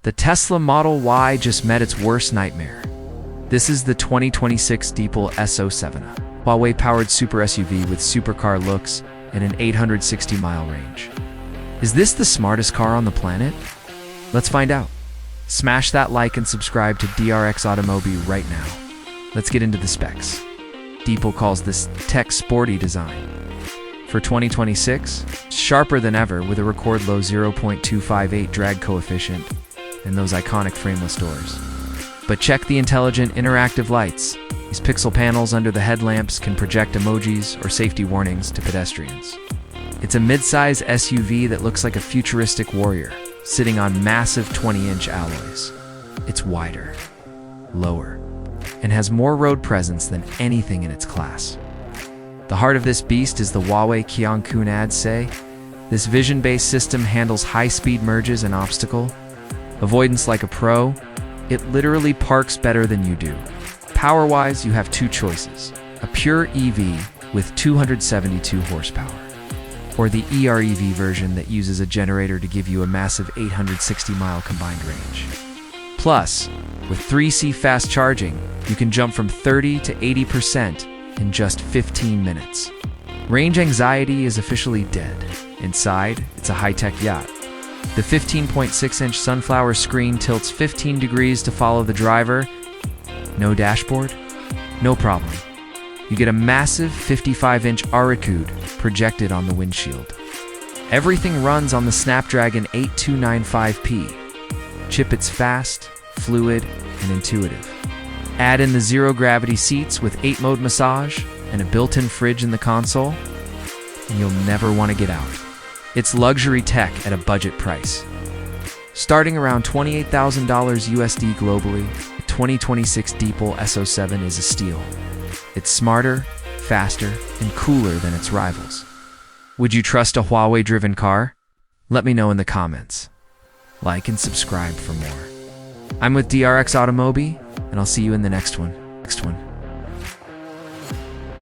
The Tesla Model Y just met its worst nightmare. This is the 2026 Deepal S07, a Huawei-powered super SUV with supercar looks and an 860-mile range. Is this the smartest car on the planet? Let's find out. Smash that like and subscribe to DRX Automobi right now. Let's get into the specs. Deepal calls this tech sporty design. For 2026, sharper than ever with a record low 0.258 drag coefficient and those iconic frameless doors. But check the intelligent interactive lights. These pixel panels under the headlamps can project emojis or safety warnings to pedestrians. It's a mid-size SUV that looks like a futuristic warrior, sitting on massive 20-inch alloys. It's wider, lower, and has more road presence than anything in its class. The heart of this beast is the Huawei Qiankun ads say. This vision-based system handles high-speed merges and obstacle avoidance like a pro. It literally parks better than you do. Power-wise, you have two choices: a pure EV with 272 horsepower, or the EREV version that uses a generator to give you a massive 860-mile combined range. Plus, with 3C fast charging, you can jump from 30 to 80% in just 15 minutes. Range anxiety is officially dead. Inside, it's a high-tech yacht. The 15.6-inch sunflower screen tilts 15 degrees to follow the driver. No dashboard? No problem. You get a massive 55-inch AR-HUD projected on the windshield. Everything runs on the Snapdragon 8295P. Chip it's fast, fluid, and intuitive. Add in the zero-gravity seats with 8-mode massage and a built-in fridge in the console, and you'll never want to get out. It's luxury tech at a budget price. Starting around $28,000 USD globally, the 2026 Deepal S07 is a steal. It's smarter, faster, and cooler than its rivals. Would you trust a Huawei-driven car? Let me know in the comments. Like and subscribe for more. I'm with DRX Automobi, and I'll see you in the next one.